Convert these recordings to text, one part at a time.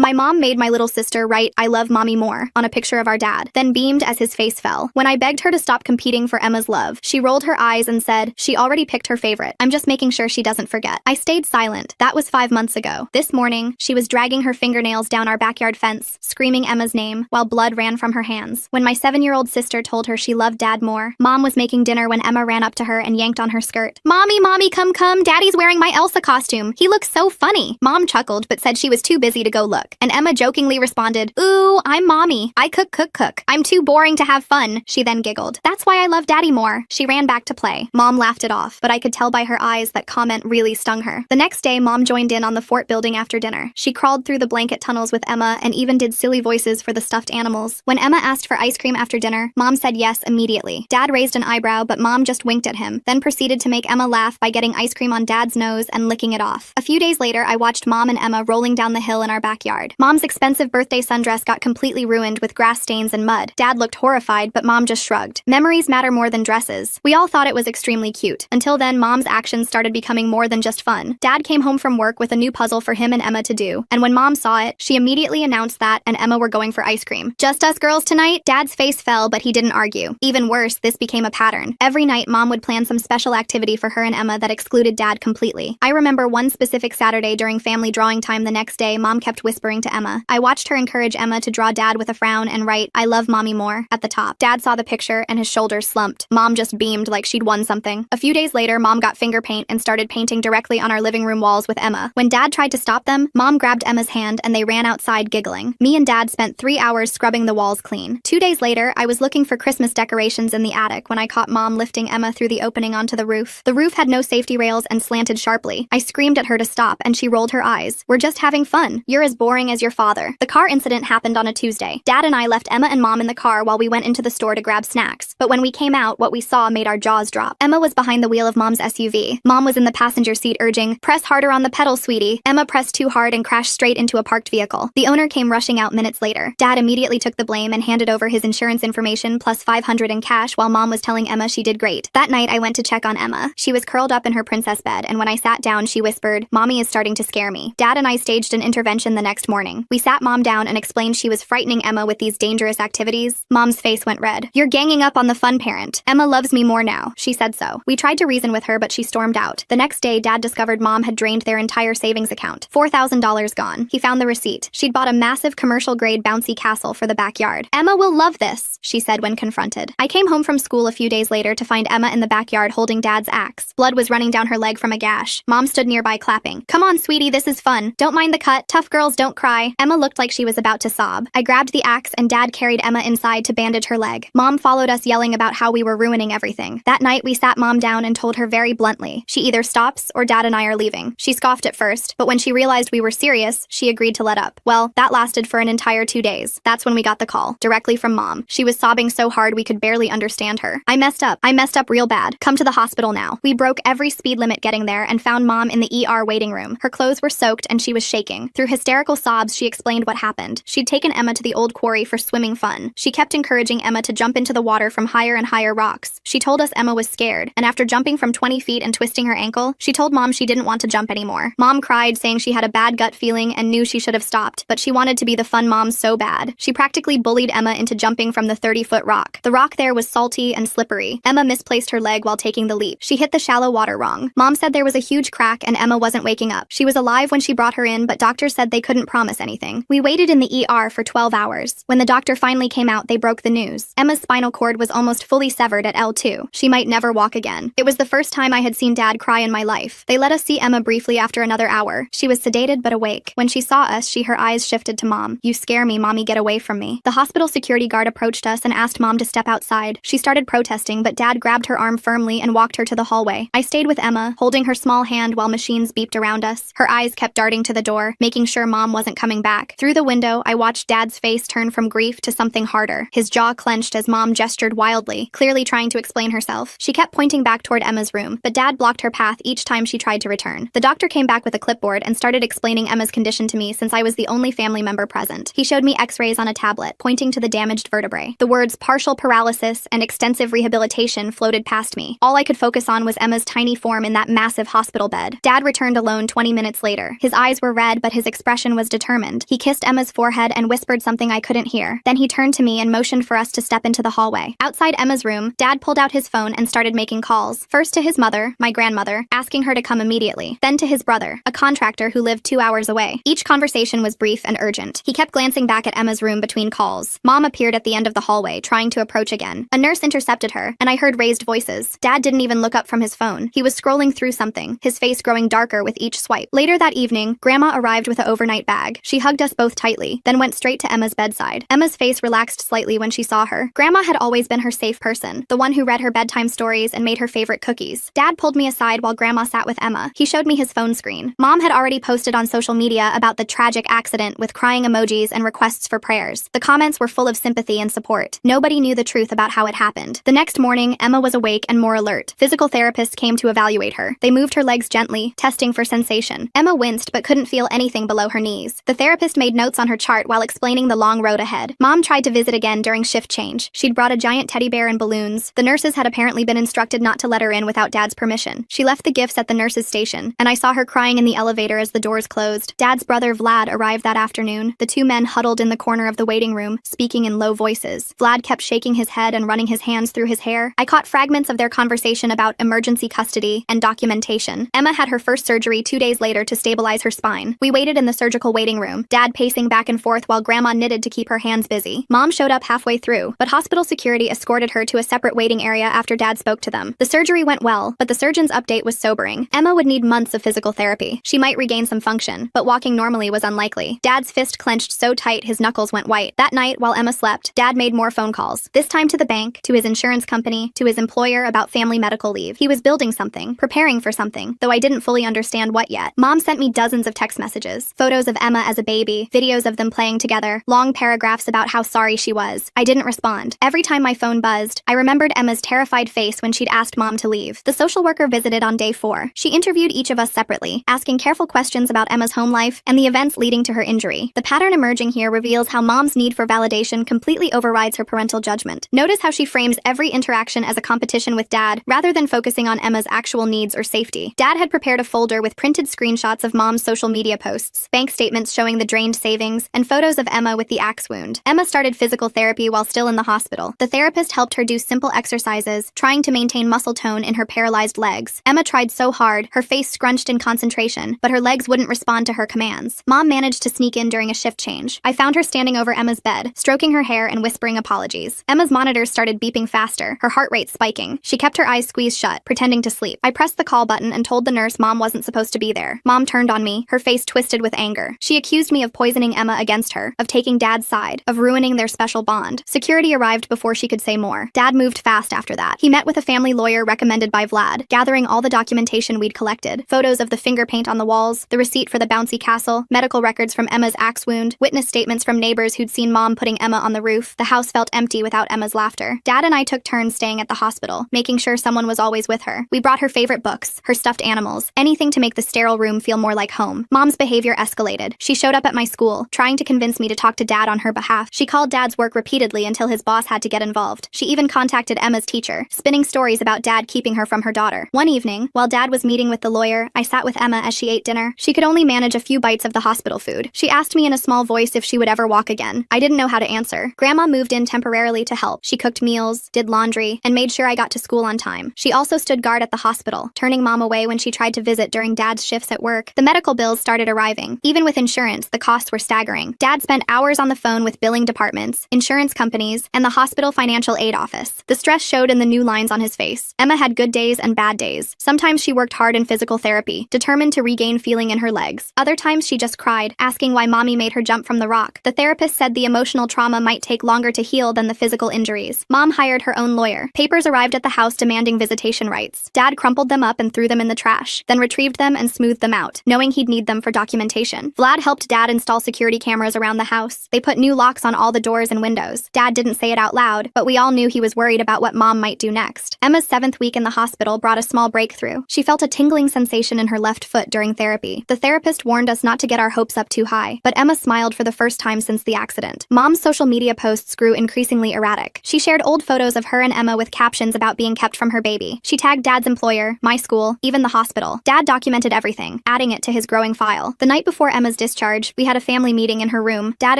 My mom made my little sister write "I love mommy more" on a picture of our dad, then beamed as his face fell. When I begged her to stop competing for Emma's love, she rolled her eyes and said she already picked her favorite. I'm just making sure she doesn't forget. I stayed silent. That was 5 months ago. This morning, she was dragging her fingernails down our backyard fence, screaming Emma's name, while blood ran from her hands. When my 7-year-old sister told her she loved dad more, Mom was making dinner when Emma ran up to her and yanked on her skirt. Mommy, come, Daddy's wearing my Elsa costume. He looks so funny. Mom chuckled but said she was too busy to go look. And Emma jokingly responded, ooh, I'm mommy. I cook. I'm too boring to have fun. She then giggled. That's why I love daddy more. She ran back to play. Mom laughed it off, but I could tell by her eyes that comment really stung her. The next day, Mom joined in on the fort building after dinner. She crawled through the blanket tunnels with Emma and even did silly voices for the stuffed animals. When Emma asked for ice cream after dinner, Mom said yes immediately. Dad raised an eyebrow, but Mom just winked at him, then proceeded to make Emma laugh by getting ice cream on Dad's nose and licking it off. A few days later, I watched Mom and Emma rolling down the hill in our backyard. Mom's expensive birthday sundress got completely ruined with grass stains and mud. Dad looked horrified, but Mom just shrugged. Memories matter more than dresses. We all thought it was extremely cute. Until then, Mom's actions started becoming more than just fun. Dad came home from work with a new puzzle for him and Emma to do, and when Mom saw it, she immediately announced that and Emma were going for ice cream. Just us girls tonight? Dad's face fell, but he didn't argue. Even worse, this became a pattern. Every night, Mom would plan some special activity for her and Emma that excluded Dad completely. I remember one specific Saturday during family drawing time the next day, Mom kept whispering to Emma. I watched her encourage Emma to draw Dad with a frown and write, I love mommy more, at the top. Dad saw the picture and his shoulders slumped. Mom just beamed like she'd won something. A few days later, Mom got finger paint and started painting directly on our living room walls with Emma. When Dad tried to stop them, Mom grabbed Emma's hand and they ran outside giggling. Me and Dad spent 3 hours scrubbing the walls clean. 2 days later, I was looking for Christmas decorations in the attic when I caught Mom lifting Emma through the opening onto the roof. The roof had no safety rails and slanted sharply. I screamed at her to stop and she rolled her eyes. We're just having fun. You're as boring as your father. The car incident happened on a Tuesday. Dad and I left Emma and Mom in the car while we went into the store to grab snacks. But when we came out, what we saw made our jaws drop. Emma was behind the wheel of Mom's SUV. Mom was in the passenger seat urging, press harder on the pedal, sweetie. Emma pressed too hard and crashed straight into a parked vehicle. The owner came rushing out minutes later. Dad immediately took the blame and handed over his insurance information plus $500 in cash while Mom was telling Emma she did great. That night, I went to check on Emma. She was curled up in her princess bed, and when I sat down, she whispered, Mommy is starting to scare me. Dad and I staged an intervention the next morning. We sat Mom down and explained she was frightening Emma with these dangerous activities. Mom's face went red. You're ganging up on the fun parent. Emma loves me more now. She said so. We tried to reason with her, but she stormed out. The next day, Dad discovered Mom had drained their entire savings account. $4,000 gone. He found the receipt. She'd bought a massive commercial-grade bouncy castle for the backyard. Emma will love this, she said when confronted. I came home from school a few days later to find Emma in the backyard holding Dad's axe. Blood was running down her leg from a gash. Mom stood nearby clapping. Come on, sweetie, this is fun. Don't mind the cut. Tough girls don't cry. Emma looked like she was about to sob. I grabbed the axe and Dad carried Emma inside to bandage her leg. Mom followed us yelling about how we were ruining everything. That night, we sat Mom down and told her very bluntly, she either stops or Dad and I are leaving. She scoffed at first, but when she realized we were serious, she agreed to let up. Well, that lasted for an entire 2 days. That's when we got the call, directly from Mom. She was sobbing so hard we could barely understand her. I messed up real bad. Come to the hospital now. We broke every speed limit getting there and found Mom in the ER waiting room. Her clothes were soaked and she was shaking. Through hysterical sobs, she explained what happened. She'd taken Emma to the old quarry for swimming fun. She kept encouraging Emma to jump into the water from higher and higher rocks. She told us Emma was scared, and after jumping from 20 feet and twisting her ankle, she told Mom she didn't want to jump anymore. Mom cried, saying she had a bad gut feeling and knew she should have stopped, but she wanted to be the fun mom so bad. She practically bullied Emma into jumping from the 30-foot rock. The rock there was salty and slippery. Emma misplaced her leg while taking the leap. She hit the shallow water wrong. Mom said there was a huge crack and Emma wasn't waking up. She was alive when she brought her in, but doctors said they couldn't promise anything. We waited in the ER for 12 hours. When the doctor finally came out, they broke the news. Emma's spinal cord was almost fully severed at L2. She might never walk again. It was the first time I had seen Dad cry in my life. They let us see Emma briefly after another hour. She was sedated but awake. When she saw us, her eyes shifted to Mom. You scare me, Mommy, get away from me. The hospital security guard approached us and asked Mom to step outside. She started protesting, but Dad grabbed her arm firmly and walked her to the hallway. I stayed with Emma, holding her small hand while machines beeped around us. Her eyes kept darting to the door, making sure Mom wasn't coming back. Through the window, I watched Dad's face turn from grief to something harder. His jaw clenched as Mom gestured wildly, clearly trying to explain herself. She kept pointing back toward Emma's room, but Dad blocked her path each time she tried to return. The doctor came back with a clipboard and started explaining Emma's condition to me since I was the only family member present. He showed me x-rays on a tablet, pointing to the damaged vertebrae. The words partial paralysis and extensive rehabilitation floated past me. All I could focus on was Emma's tiny form in that massive hospital bed. Dad returned alone 20 minutes later. His eyes were red, but his expression was determined. He kissed Emma's forehead and whispered something I couldn't hear. Then he turned to me and motioned for us to step into the hallway. Outside Emma's room, Dad pulled out his phone and started making calls. First to his mother, my grandmother, asking her to come immediately. Then to his brother, a contractor who lived 2 hours away. Each conversation was brief and urgent. He kept glancing back at Emma's room between calls. Mom appeared at the end of the hallway, trying to approach again. A nurse intercepted her, and I heard raised voices. Dad didn't even look up from his phone. He was scrolling through something, his face growing darker with each swipe. Later that evening, Grandma arrived with an overnight bag. She hugged us both tightly, then went straight to Emma's bedside. Emma's face relaxed slightly when she saw her. Grandma had always been her safe person, the one who read her bedtime stories and made her favorite cookies. Dad pulled me aside while Grandma sat with Emma. He showed me his phone screen. Mom had already posted on social media about the tragic accident with crying emojis and requests for prayers. The comments were full of sympathy and support. Nobody knew the truth about how it happened. The next morning, Emma was awake and more alert. Physical therapists came to evaluate her. They moved her legs gently, testing for sensation. Emma winced but couldn't feel anything below her knees. The therapist made notes on her chart while explaining the long road ahead. Mom tried to visit again during shift change. She'd brought a giant teddy bear and balloons. The nurses had apparently been instructed not to let her in without Dad's permission. She left the gifts at the nurse's station, and I saw her crying in the elevator as the doors closed. Dad's brother Vlad arrived that afternoon. The two men huddled in the corner of the waiting room, speaking in low voices. Vlad kept shaking his head and running his hands through his hair. I caught fragments of their conversation about emergency custody and documentation. Emma had her first surgery 2 days later to stabilize her spine. We waited in the surgical waiting room, Dad pacing back and forth while Grandma knitted to keep her hands busy. Mom showed up halfway through, but hospital security escorted her to a separate waiting area after Dad spoke to them. The surgery went well, but the surgeon's update was sobering. Emma would need months of physical therapy. She might regain some function, but walking normally was unlikely. Dad's fist clenched so tight his knuckles went white. That night, while Emma slept, Dad made more phone calls. This time to the bank, to his insurance company, to his employer about family medical leave. He was building something, preparing for something, though I didn't fully understand what yet. Mom sent me dozens of text messages, photos of Emma as a baby, videos of them playing together, long paragraphs about how sorry she was. I didn't respond. Every time my phone buzzed, I remembered Emma's terrified face when she'd asked Mom to leave. The social worker visited on day 4. She interviewed each of us separately, asking careful questions about Emma's home life and the events leading to her injury. The pattern emerging here reveals how Mom's need for validation completely overrides her parental judgment. Notice how she frames every interaction as a competition with Dad, rather than focusing on Emma's actual needs or safety. Dad had prepared a folder with printed screenshots of Mom's social media posts, bank statements showing the drained savings, and photos of Emma with the axe wound. Emma started physical therapy while still in the hospital. The therapist helped her do simple exercises, trying to maintain muscle tone in her paralyzed legs. Emma tried so hard, her face scrunched in concentration, but her legs wouldn't respond to her commands. Mom managed to sneak in during a shift change. I found her standing over Emma's bed, stroking her hair and whispering apologies. Emma's monitors started beeping faster, her heart rate spiking. She kept her eyes squeezed shut, pretending to sleep. I pressed the call button and told the nurse Mom wasn't supposed to be there. Mom turned on me, her face twisted with anger. She accused me of poisoning Emma against her, of taking Dad's side, of ruining their special bond. Security arrived before she could say more. Dad moved fast after that. He met with a family lawyer recommended by Vlad, gathering all the documentation we'd collected. Photos of the finger paint on the walls, the receipt for the bouncy castle, medical records from Emma's axe wound, witness statements from neighbors who'd seen Mom putting Emma on the roof. The house felt empty without Emma's laughter. Dad and I took turns staying at the hospital, making sure someone was always with her. We brought her favorite books, her stuffed animals, anything to make the sterile room feel more like home. Mom's behavior escalated. She showed up at my school, trying to convince me to talk to Dad on her behalf. She called Dad's work repeatedly until his boss had to get involved. She even contacted Emma's teacher, spinning stories about Dad keeping her from her daughter. One evening, while Dad was meeting with the lawyer, I sat with Emma as she ate dinner. She could only manage a few bites of the hospital food. She asked me in a small voice if she would ever walk again. I didn't know how to answer. Grandma moved in temporarily to help. She cooked meals, did laundry, and made sure I got to school on time. She also stood guard at the hospital, turning Mom away when she tried to visit during Dad's shifts at work. The medical bills started arriving. Even with insurance, the costs were staggering. Dad spent hours on the phone with billing departments, insurance companies, and the hospital financial aid office. The stress showed in the new lines on his face. Emma had good days and bad days. Sometimes she worked hard in physical therapy, determined to regain feeling in her legs. Other times she just cried, asking why Mommy made her jump from the rock. The therapist said the emotional trauma might take longer to heal than the physical injuries. Mom hired her own lawyer. Papers arrived at the house demanding visitation rights. Dad crumpled them up and threw them in the trash, then retrieved them and smoothed them out, knowing he'd need them for documentation. Vlad helped Dad install security cameras around the house. They put new locks on all the doors and windows. Dad didn't say it out loud, but we we all knew he was worried about what mom might do next. Emma's 7th week in the hospital brought a small breakthrough. She felt a tingling sensation in her left foot during therapy. The therapist warned us not to get our hopes up too high, but Emma smiled for the first time since the accident. Mom's social media posts grew increasingly erratic. She shared old photos of her and Emma with captions about being kept from her baby. She tagged Dad's employer, my school, even the hospital. Dad documented everything, adding it to his growing file. The night before Emma's discharge, we had a family meeting in her room. Dad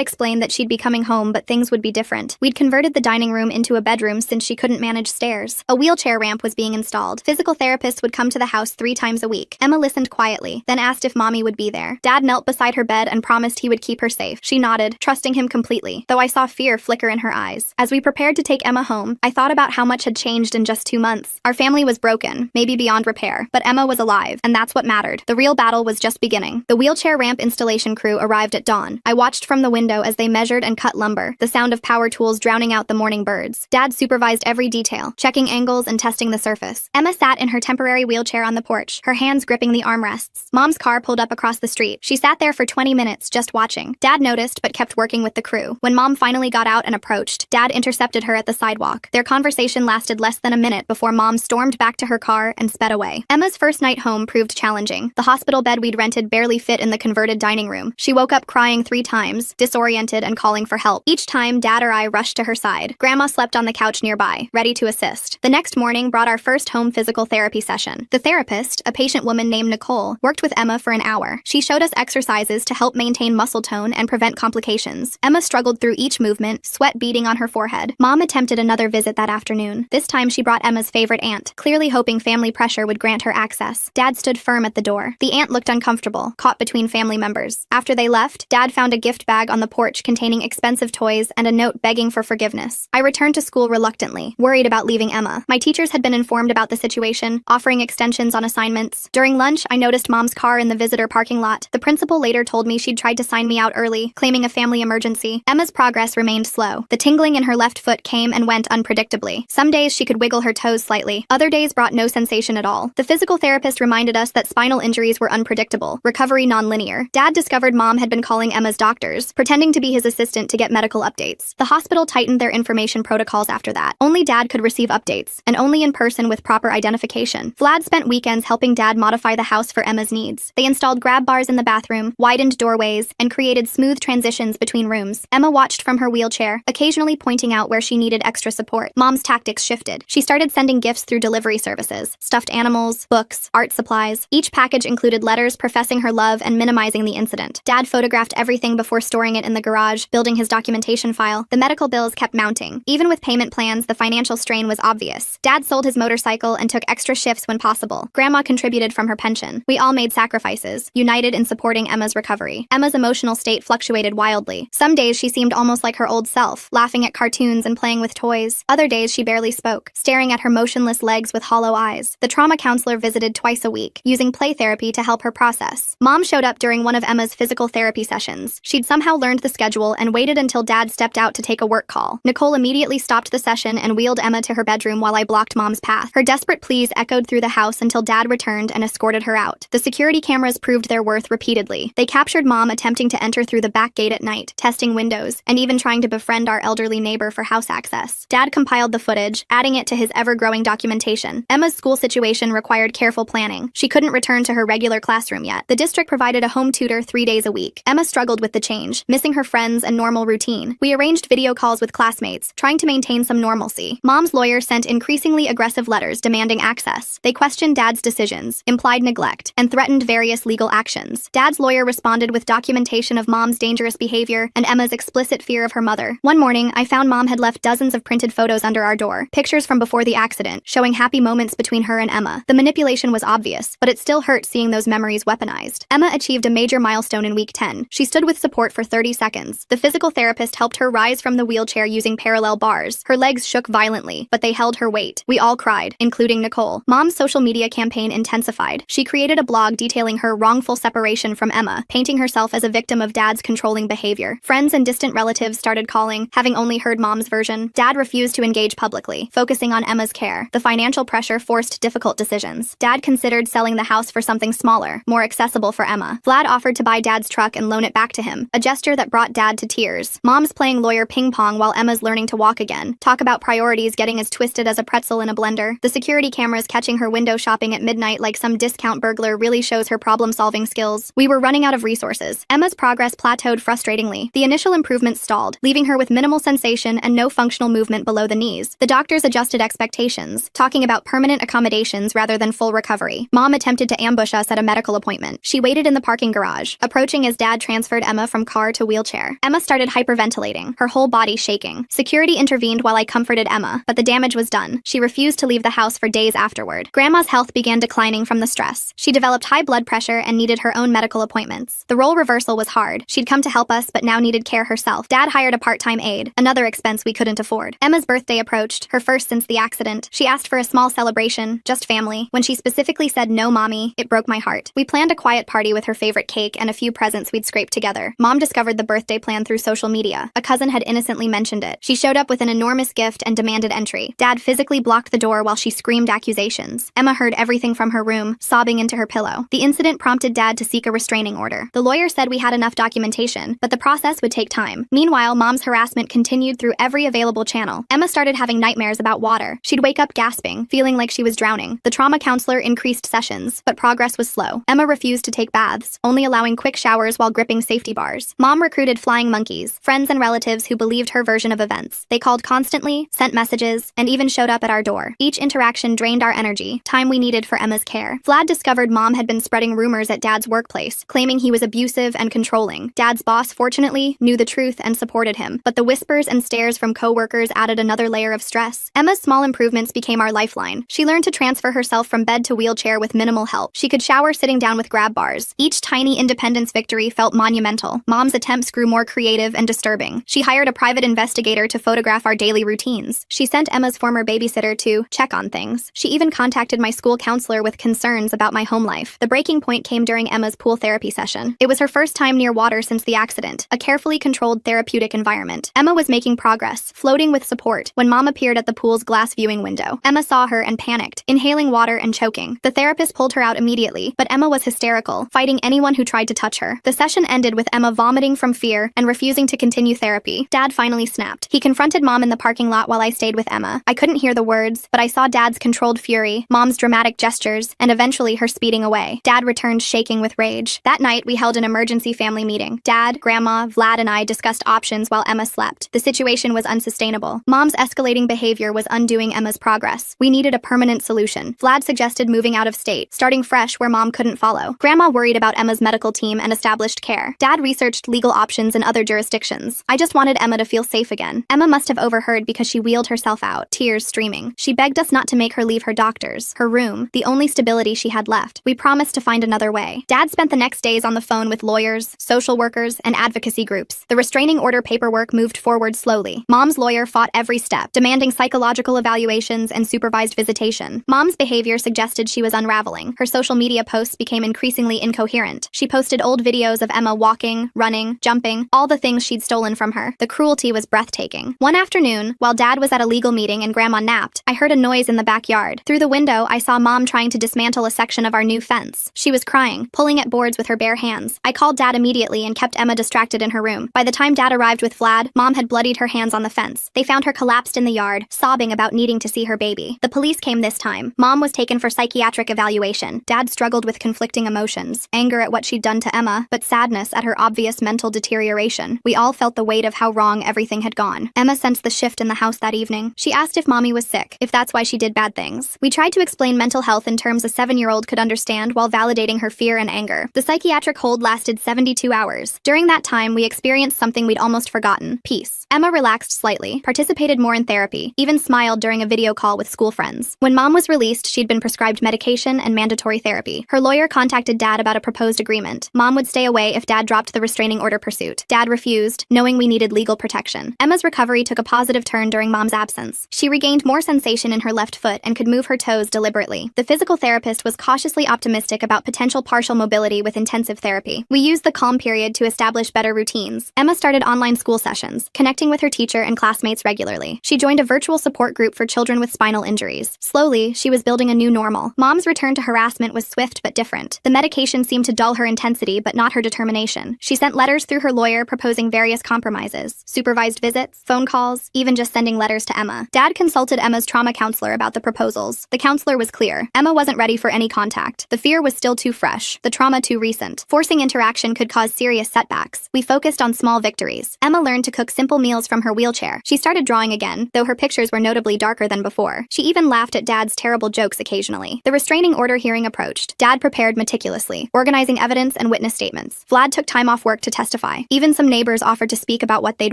explained that she'd be coming home, but things would be different. We'd converted the dining room into a bedroom since she couldn't manage stairs. A wheelchair ramp was being installed. Physical therapists would come to the house 3 times a week. Emma listened quietly, then asked if mommy would be there. Dad knelt beside her bed and promised he would keep her safe. She nodded, trusting him completely, though I saw fear flicker in her eyes. As we prepared to take Emma home, I thought about how much had changed in just 2 months. Our family was broken, maybe beyond repair, but Emma was alive, and that's what mattered. The real battle was just beginning. The wheelchair ramp installation crew arrived at dawn. I watched from the window as they measured and cut lumber, the sound of power tools drowning out the morning birds. Dad supervised every detail, checking angles and testing the surface. Emma sat in her temporary wheelchair on the porch, her hands gripping the armrests. Mom's car pulled up across the street. She sat there for 20 minutes just watching. Dad noticed but kept working with the crew. When Mom finally got out and approached, Dad intercepted her at the sidewalk. Their conversation lasted less than a minute before Mom stormed back to her car and sped away. Emma's first night home proved challenging. The hospital bed we'd rented barely fit in the converted dining room. She woke up crying 3 times, disoriented and calling for help. Each time, Dad or I rushed to her side. Grandma slept on the couch nearby, ready to assist. The next morning brought our first home physical therapy session. The therapist, a patient woman named Nicole, worked with Emma for an hour. She showed us exercises to help maintain muscle tone and prevent complications. Emma struggled through each movement, sweat beading on her forehead. Mom attempted another visit that afternoon. This time she brought Emma's favorite aunt, clearly hoping family pressure would grant her access. Dad stood firm at the door. The aunt looked uncomfortable, caught between family members. After they left, Dad found a gift bag on the porch containing expensive toys and a note begging for forgiveness. I returned to school reluctantly, worried about leaving Emma. My teachers had been informed about the situation, offering extensions on assignments. During lunch, I noticed Mom's car in the visitor parking lot. The principal later told me she'd tried to sign me out early, claiming a family emergency. Emma's progress remained slow. The tingling in her left foot came and went unpredictably. Some days she could wiggle her toes slightly. Other days brought no sensation at all. The physical therapist reminded us that spinal injuries were unpredictable, recovery nonlinear. Dad discovered Mom had been calling Emma's doctors, pretending to be his assistant to get medical updates. The hospital tightened their information protocols after that. Only Dad could receive updates, and only in person with proper identification. Vlad spent weekends helping Dad modify the house for Emma's needs. They installed grab bars in the bathroom, widened doorways, and created smooth transitions between rooms. Emma watched from her wheelchair, occasionally pointing out where she needed extra support. Mom's tactics shifted. She started sending gifts through delivery services, stuffed animals, books, art supplies. Each package included letters professing her love and minimizing the incident. Dad photographed everything before storing it in the garage, building his documentation file. The medical bills kept mounting. Even with payment plans, the financial strain was obvious. Dad sold his motorcycle and took extra shifts when possible. Grandma contributed from her pension. We all made sacrifices, united in supporting Emma's recovery. Emma's emotional state fluctuated wildly. Some days she seemed almost like her old self, laughing at cartoons and playing with toys. Other days she barely spoke, staring at her motionless legs with hollow eyes. The trauma counselor visited twice a week, using play therapy to help her process. Mom showed up during one of Emma's physical therapy sessions. She'd somehow learned the schedule and waited until Dad stepped out to take a work call. Nicole immediately stopped the session and wheeled Emma to her bedroom while I blocked Mom's path. Her desperate pleas echoed through the house until Dad returned and escorted her out. The security cameras proved their worth repeatedly. They captured Mom attempting to enter through the back gate at night, testing windows, and even trying to befriend our elderly neighbor for house access. Dad compiled the footage, adding it to his ever-growing documentation. Emma's school situation required careful planning. She couldn't return to her regular classroom yet. The district provided a home tutor 3 days a week. Emma struggled with the change, missing her friends and normal routine. We arranged video calls with classmates, trying to maintain some normalcy. Mom's lawyer sent increasingly aggressive letters demanding access. They questioned Dad's decisions, implied neglect, and threatened various legal actions. Dad's lawyer responded with documentation of Mom's dangerous behavior and Emma's explicit fear of her mother. One morning, I found Mom had left dozens of printed photos under our door, pictures from before the accident, showing happy moments between her and Emma. The manipulation was obvious, but it still hurt seeing those memories weaponized. Emma achieved a major milestone in week 10. She stood with support for 30 seconds. The physical therapist helped her rise from the wheelchair using parallel bars. Her legs shook violently, but they held her weight. We all cried, including Nicole. Mom's social media campaign intensified. She created a blog detailing her wrongful separation from Emma, painting herself as a victim of Dad's controlling behavior. Friends and distant relatives started calling, having only heard Mom's version. Dad refused to engage publicly, focusing on Emma's care. The financial pressure forced difficult decisions. Dad considered selling the house for something smaller, more accessible for Emma. Vlad offered to buy Dad's truck and loan it back to him, a gesture that brought Dad to tears. Mom's playing lawyer ping pong while Emma's learning to walk again. again. Talk about priorities getting as twisted as a pretzel in a blender. The security cameras catching her window shopping at midnight like some discount burglar really shows her problem-solving skills. We were running out of resources. Emma's progress plateaued frustratingly. The initial improvements stalled, leaving her with minimal sensation and no functional movement below the knees. The doctors adjusted expectations, talking about permanent accommodations rather than full recovery. Mom attempted to ambush us at a medical appointment. She waited in the parking garage, approaching as Dad transferred Emma from car to wheelchair. Emma started hyperventilating, her whole body shaking. Security intervened while I comforted Emma, but the damage was done. She refused to leave the house for days afterward. Grandma's health began declining from the stress. She developed high blood pressure and needed her own medical appointments. The role reversal was hard. She'd come to help us, but now needed care herself. Dad hired a part-time aide, another expense we couldn't afford. Emma's birthday approached, her first since the accident. She asked for a small celebration, just family. When she specifically said no, mommy, it broke my heart. We planned a quiet party with her favorite cake and a few presents we'd scraped together. Mom discovered the birthday plan through social media. A cousin had innocently mentioned it. She showed up with an enormous gift and demanded entry. Dad physically blocked the door while she screamed accusations. Emma heard everything from her room, sobbing into her pillow. The incident prompted Dad to seek a restraining order. The lawyer said we had enough documentation, but the process would take time. Meanwhile, Mom's harassment continued through every available channel. Emma started having nightmares about water. She'd wake up gasping, feeling like she was drowning. The trauma counselor increased sessions, but progress was slow. Emma refused to take baths, only allowing quick showers while gripping safety bars. Mom recruited flying monkeys, friends and relatives who believed her version of events. They called constantly, sent messages, and even showed up at our door. Each interaction drained our energy, time we needed for Emma's care. Vlad discovered Mom had been spreading rumors at Dad's workplace, claiming he was abusive and controlling. Dad's boss, fortunately, knew the truth and supported him, but the whispers and stares from co-workers added another layer of stress. Emma's small improvements became our lifeline. She learned to transfer herself from bed to wheelchair with minimal help. She could shower sitting down with grab bars. Each tiny independence victory felt monumental. Mom's attempts grew more creative and disturbing. She hired a private investigator to photograph our daily routines. She sent Emma's former babysitter to check on things. She even contacted my school counselor with concerns about my home life. The breaking point came during Emma's pool therapy session. It was her first time near water since the accident, a carefully controlled therapeutic environment. Emma was making progress, floating with support, when Mom appeared at the pool's glass viewing window. Emma saw her and panicked, inhaling water and choking. The therapist pulled her out immediately, but Emma was hysterical, fighting anyone who tried to touch her. The session ended with Emma vomiting from fear and refusing to continue therapy. Dad finally snapped. He confronted Mom in the parking lot while I stayed with Emma. I couldn't hear the words, but I saw Dad's controlled fury, Mom's dramatic gestures, and eventually her speeding away. Dad returned shaking with rage. That night, we held an emergency family meeting. Dad, Grandma, Vlad, and I discussed options while Emma slept. The situation was unsustainable. Mom's escalating behavior was undoing Emma's progress. We needed a permanent solution. Vlad suggested moving out of state, starting fresh where Mom couldn't follow. Grandma worried about Emma's medical team and established care. Dad researched legal options in other jurisdictions. I just wanted Emma to feel safe again. Emma must have overheard because she wheeled herself out, tears streaming. She begged us not to make her leave her doctors, her room, the only stability she had left. We promised to find another way. Dad spent the next days on the phone with lawyers, social workers, and advocacy groups. The restraining order paperwork moved forward slowly. Mom's lawyer fought every step, demanding psychological evaluations and supervised visitation. Mom's behavior suggested she was unraveling. Her social media posts became increasingly incoherent. She posted old videos of Emma walking, running, jumping, all the things she'd stolen from her. The cruelty was breathtaking. One afternoon, while Dad was at a legal meeting and Grandma napped, I heard a noise in the backyard. Through the window, I saw Mom trying to dismantle a section of our new fence. She was crying, pulling at boards with her bare hands. I called Dad immediately and kept Emma distracted in her room. By the time Dad arrived with Vlad, Mom had bloodied her hands on the fence. They found her collapsed in the yard, sobbing about needing to see her baby. The police came this time. Mom was taken for psychiatric evaluation. Dad struggled with conflicting emotions, anger at what she'd done to Emma, but sadness at her obvious mental deterioration. We all felt the weight of how wrong everything had gone. Emma sensed the shift in the house that evening. She asked if Mommy was sick, if that's why she did bad things. We tried to explain mental health in terms a 7-year-old could understand while validating her fear and anger. The psychiatric hold lasted 72 hours. During that time, we experienced something we'd almost forgotten: peace. Emma relaxed slightly, participated more in therapy, even smiled during a video call with school friends. When Mom was released, she'd been prescribed medication and mandatory therapy. Her lawyer contacted Dad about a proposed agreement. Mom would stay away if Dad dropped the restraining order pursuit. Dad refused, knowing we needed legal protection. Emma's recovery took a positive turn during Mom's absence. She regained more sensation in her left foot and could move her toes deliberately. The physical therapist was cautiously optimistic about potential partial mobility with intensive therapy. We used the calm period to establish better routines. Emma started online school sessions, connecting with her teacher and classmates regularly. She joined a virtual support group for children with spinal injuries. Slowly, she was building a new normal. Mom's return to harassment was swift but different. The medication seemed to dull her intensity but not her determination. She sent letters through her lawyer proposing various compromises: supervised visits, phone calls, calls, even just sending letters to Emma. Dad consulted Emma's trauma counselor about the proposals. The counselor was clear. Emma wasn't ready for any contact. The fear was still too fresh, the trauma too recent. Forcing interaction could cause serious setbacks. We focused on small victories. Emma learned to cook simple meals from her wheelchair. She started drawing again, though her pictures were notably darker than before. She even laughed at Dad's terrible jokes occasionally. The restraining order hearing approached. Dad prepared meticulously, organizing evidence and witness statements. Vlad took time off work to testify. Even some neighbors offered to speak about what they'd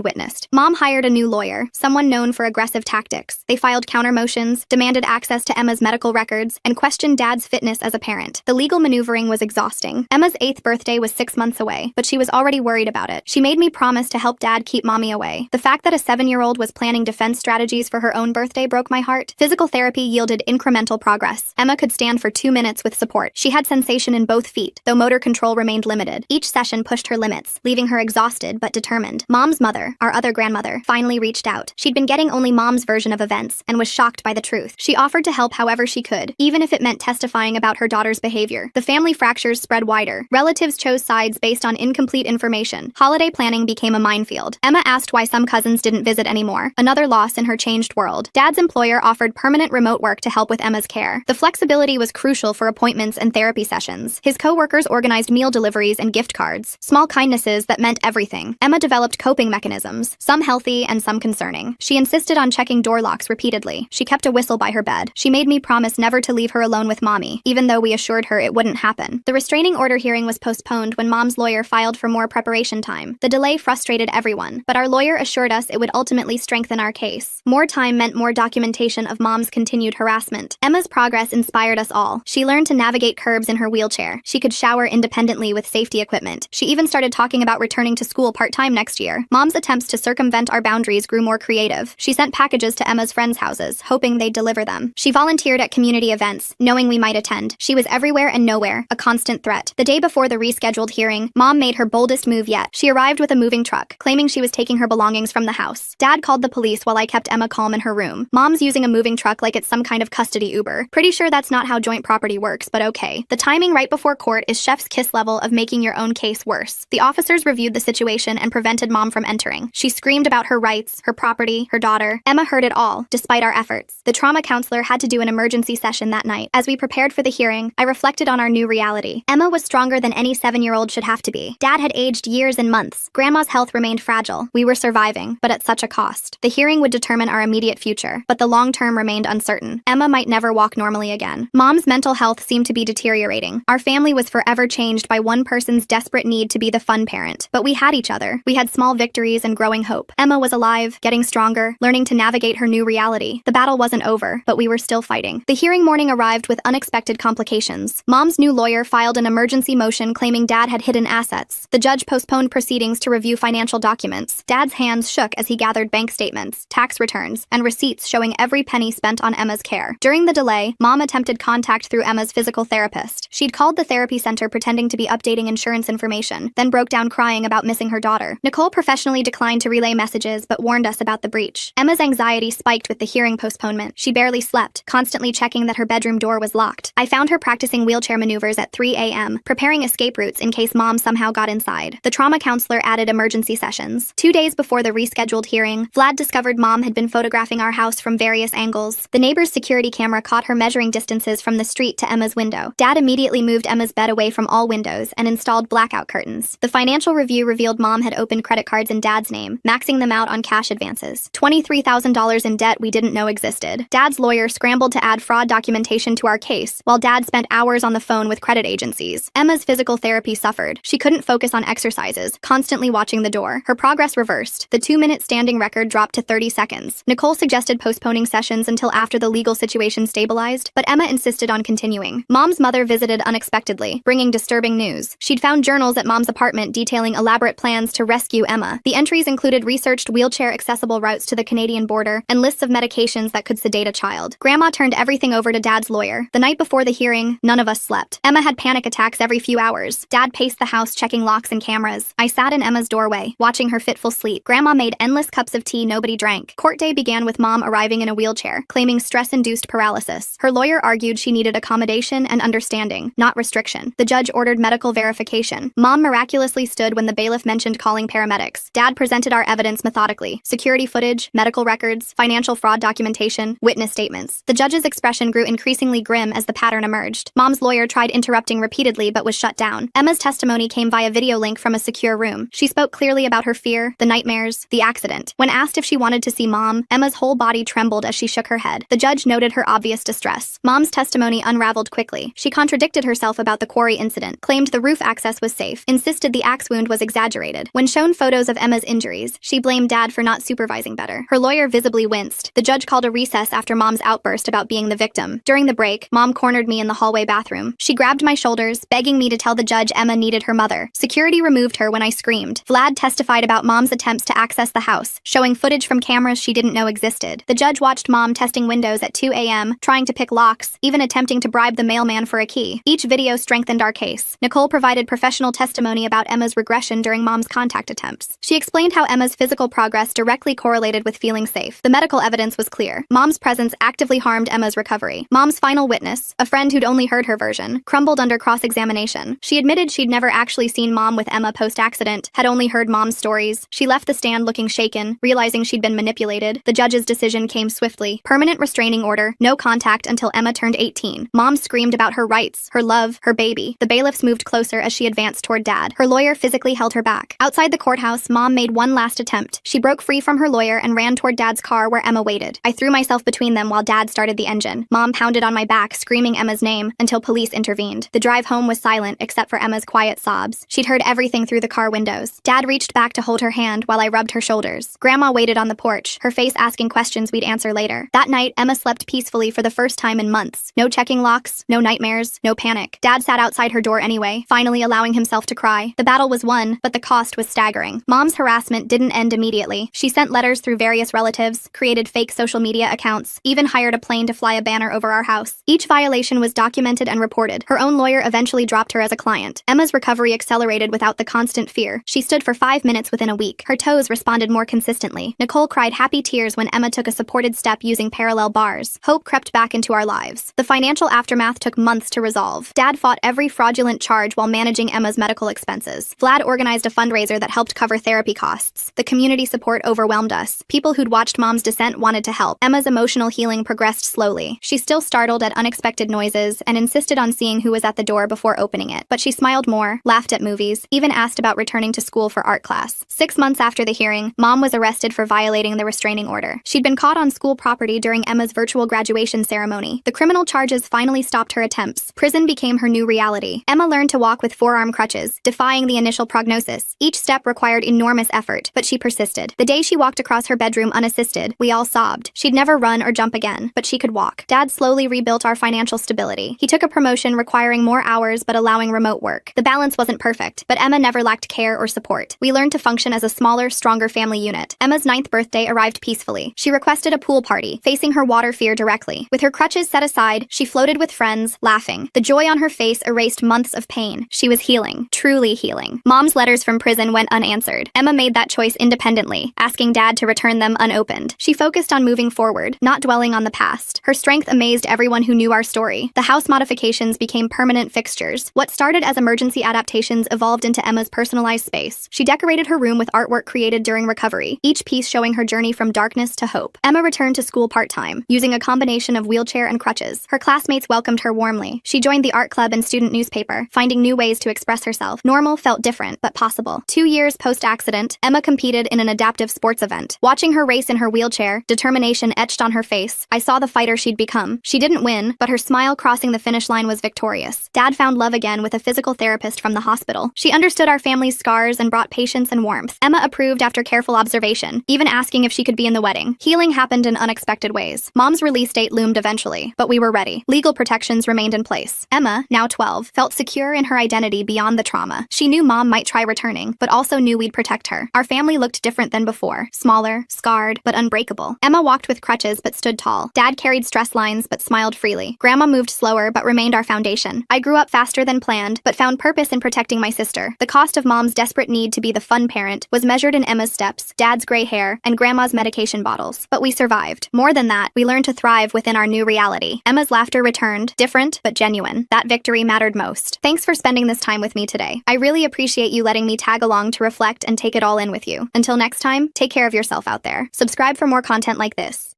witnessed. Mom hired a new lawyer, someone known for aggressive tactics. They filed counter motions, demanded access to Emma's medical records, and questioned Dad's fitness as a parent. The legal maneuvering was exhausting. Emma's 8th birthday was 6 months away, but she was already worried about it. She made me promise to help Dad keep Mommy away. The fact that a 7-year-old was planning defense strategies for her own birthday broke my heart. Physical therapy yielded incremental progress. Emma could stand for 2 minutes with support. She had sensation in both feet, though motor control remained limited. Each session pushed her limits, leaving her exhausted but determined. Mom's mother, our other grandmother, finally reached out. She'd been getting only Mom's version of events and was shocked by the truth. She offered to help however she could, even if it meant testifying about her daughter's behavior. The family fractures spread wider. Relatives chose sides based on incomplete information. Holiday planning became a minefield. Emma asked why some cousins didn't visit anymore, another loss in her changed world. Dad's employer offered permanent remote work to help with Emma's care. The flexibility was crucial for appointments and therapy sessions. His co-workers organized meal deliveries and gift cards, small kindnesses that meant everything. Emma developed coping mechanisms, some healthy and some concerning. She insisted on checking door locks repeatedly. She kept a whistle by her bed. She made me promise never to leave her alone with Mommy, even though we assured her it wouldn't happen. The restraining order hearing was postponed when Mom's lawyer filed for more preparation time. The delay frustrated everyone, but our lawyer assured us it would ultimately strengthen our case. More time meant more documentation of Mom's continued harassment. Emma's progress inspired us all. She learned to navigate curbs in her wheelchair. She could shower independently with safety equipment. She even started talking about returning to school part-time next year. Mom's attempts to circumvent our boundaries grew more creative. She sent packages to Emma's friends' houses, hoping they'd deliver them. She volunteered at community events, knowing we might attend. She was everywhere and nowhere, a constant threat. The day before the rescheduled hearing, Mom made her boldest move yet. She arrived with a moving truck, claiming she was taking her belongings from the house. Dad called the police while I kept Emma calm in her room. Mom's using a moving truck like it's some kind of custody Uber. Pretty sure that's not how joint property works, but okay. The timing right before court is chef's kiss level of making your own case worse. The officers reviewed the situation and prevented Mom from entering. She screamed about her rights, her property, her daughter. Emma heard it all, despite our efforts. The trauma counselor had to do an emergency session that night. As we prepared for the hearing, I reflected on our new reality. Emma was stronger than any 7-year-old should have to be. Dad had aged years and months. Grandma's health remained fragile. We were surviving, but at such a cost. The hearing would determine our immediate future, but the long term remained uncertain. Emma might never walk normally again. Mom's mental health seemed to be deteriorating. Our family was forever changed by one person's desperate need to be the fun parent. But we had each other. We had small victories and growing hope. Emma was alive, getting stronger, learning to navigate her new reality. The battle wasn't over, but we were still fighting. The hearing morning arrived with unexpected complications. Mom's new lawyer filed an emergency motion claiming Dad had hidden assets. The judge postponed proceedings to review financial documents. Dad's hands shook as he gathered bank statements, tax returns, and receipts showing every penny spent on Emma's care. During the delay, Mom attempted contact through Emma's physical therapist. She'd called the therapy center pretending to be updating insurance information, then broke down crying about missing her daughter. Nicole professionally declined to relay messages but warned us about the breach. Emma's anxiety spiked with the hearing postponement. She barely slept, constantly checking that her bedroom door was locked. I found her practicing wheelchair maneuvers at 3 a.m., preparing escape routes in case Mom somehow got inside. The trauma counselor added emergency sessions. 2 days before the rescheduled hearing, Vlad discovered Mom had been photographing our house from various angles. The neighbor's security camera caught her measuring distances from the street to Emma's window. Dad immediately moved Emma's bed away from all windows and installed blackout curtains. The financial review revealed Mom had opened credit cards in Dad's name, maxing them out on cash advances. $23,000 in debt we didn't know existed. Dad's lawyer scrambled to add fraud documentation to our case, while Dad spent hours on the phone with credit agencies. Emma's physical therapy suffered. She couldn't focus on exercises, constantly watching the door. Her progress reversed. The 2-minute standing record dropped to 30 seconds. Nicole suggested postponing sessions until after the legal situation stabilized, but Emma insisted on continuing. Mom's mother visited unexpectedly, bringing disturbing news. She'd found journals at Mom's apartment detailing elaborate plans to rescue Emma. The entries included researched wheelchair-accessible routes to the Canadian border and lists of medications that could sedate a child. Grandma turned everything over to Dad's lawyer. The night before the hearing, none of us slept. Emma had panic attacks every few hours. Dad paced the house checking locks and cameras. I sat in Emma's doorway, watching her fitful sleep. Grandma made endless cups of tea nobody drank. Court day began with Mom arriving in a wheelchair, claiming stress-induced paralysis. Her lawyer argued she needed accommodation and understanding, not restriction. The judge ordered medical verification. Mom miraculously stood when the bailiff mentioned calling paramedics. Dad presented our evidence methodically, security footage, medical records, financial fraud documentation, witness statements. The judge's expression grew increasingly grim as the pattern emerged. Mom's lawyer tried interrupting repeatedly but was shut down. Emma's testimony came via video link from a secure room. She spoke clearly about her fear, the nightmares, the accident. When asked if she wanted to see Mom, Emma's whole body trembled as she shook her head. The judge noted her obvious distress. Mom's testimony unraveled quickly. She contradicted herself about the quarry incident, claimed the roof access was safe, insisted the axe wound was exaggerated. When shown photos of Emma's injuries, she blamed Dad for not supervising better. Her lawyer visibly winced. The judge called a recess after Mom's outburst about being the victim. During the break, Mom cornered me in the hallway bathroom. She grabbed my shoulders, begging me to tell the judge Emma needed her mother. Security removed her when I screamed. Vlad testified about Mom's attempts to access the house, showing footage from cameras she didn't know existed. The judge watched Mom testing windows at 2 a.m., trying to pick locks, even attempting to bribe the mailman for a key. Each video strengthened our case. Nicole provided professional testimony about Emma's regression during Mom's contact attempts. She explained how Emma's physical progress directly correlated with feeling safe. The medical evidence was clear. Mom's presence actively harmed Emma's recovery. Mom's final witness, a friend who'd only heard her version, crumbled under cross-examination. She admitted she'd never actually seen Mom with Emma post-accident, had only heard Mom's stories. She left the stand looking shaken, realizing she'd been manipulated. The judge's decision came swiftly. Permanent restraining order, no contact until Emma turned 18. Mom screamed about her rights, her love, her baby. The bailiffs moved closer as she advanced toward Dad. Her lawyer physically held her back. Outside the courthouse, Mom made one last attempt. She broke free from her lawyer and ran toward Dad's car where Emma waited. I threw myself between them while Dad started the engine. Mom pounded on my back, screaming Emma's name, until police intervened. The drive home was silent except for Emma's quiet sobs. She'd heard everything through the car windows. Dad reached back to hold her hand while I rubbed her shoulders. Grandma waited on the porch, her face asking questions we'd answer later. That night, Emma slept peacefully for the first time in months. No checking locks, no nightmares, no panic. Dad sat outside her door anyway, finally allowing himself to cry. The battle was won, but the cost was staggering. Mom's harassment didn't end immediately. She sent letters through various relatives, created fake social media accounts, even hired a plane to fly a banner over our house. Each violation was documented and reported. Her own lawyer eventually dropped her as a client. Emma's recovery accelerated without the constant fear. She stood for 5 minutes within a week. Her toes responded more consistently. Nicole cried happy tears when Emma took a supported step using parallel bars. Hope crept back into our lives. The financial aftermath took months to resolve. Dad fought every fraudulent charge while managing Emma's medical expenses. Vlad organized a fundraiser that helped cover therapy costs. The community support overwhelmed us. People who'd watched Mom's descent wanted to help. Emma's emotional healing progressed slowly. She still startled at unexpected noises and insisted on seeing who was at the door before opening it. But she smiled more, laughed at movies, even asked about returning to school for art class. 6 months after the hearing, Mom was arrested for violating the restraining order. She'd been caught on school property during Emma's virtual graduation ceremony. The criminal charges finally stopped her attempts. Prison became her new reality. Emma learned to walk with forearm crutches, defying the initial prognosis. Each step required enormous effort, but she persisted. The day she walked across her bedroom unassisted, we all sobbed. She'd never run or jump again, but she could walk. Dad slowly rebuilt our financial stability. He took a promotion requiring more hours but allowing remote work. The balance wasn't perfect, but Emma never lacked care or support. We learned to function as a smaller, stronger family unit. Emma's 9th birthday arrived peacefully. She requested a pool party, facing her water fear directly. With her crutches set aside, she floated with friends, laughing. The joy on her face erased months of pain. She was healing, truly healing. Mom's letters from prison went unanswered. Emma made that choice independently, asking Dad to return them unopened. She focused on moving forward, not dwelling on the past. Her strength amazed everyone who knew our story. The house modifications became permanent fixtures. What started as emergency adaptations evolved into Emma's personalized space. She decorated her room with artwork created during recovery, each piece showing her journey from darkness to hope. Emma returned to school part-time, using a combination of wheelchair and crutches. Her classmates welcomed her warmly. She joined the art club and student newspaper, finding new ways to express herself. Normal felt different, but possible. 2 years post-accident, Emma competed in an adaptive sports event. Watching her race in her wheelchair, determination etched on her face, I saw the fighter she'd become. She didn't win, but her smile crossing the finish line was victorious. Dad found love again with a physical therapist from the hospital. She understood our family's scars and brought patience and warmth. Emma approved after careful observation, even asking if she could be in the wedding. Healing happened in unexpected ways. Mom's release date loomed eventually, but we were ready. Legal protections remained in place. Emma, now 12, felt secure in her identity beyond the trauma. She knew Mom might try returning, but also knew we'd protect her. Our family looked different than before. Smaller, scarred, but unbreakable. Emma walked with crutches but stood tall. Dad carried stress lines but smiled freely. Grandma moved slower but remained our foundation. I grew up faster than planned, but found purpose in protecting my sister. The cost of Mom's desperate need to be the fun parent was measured in Emma's steps, Dad's gray hair, and Grandma's medication bottles. But we survived. More than that, we learned to thrive within our new reality. Emma's laughter returned, different but genuine. That victory mattered most. Thanks for spending this time with me today. I really appreciate you letting me tag along to reflect and take it all in with you. Until next time, Take care of yourself out there. Subscribe for more content like this.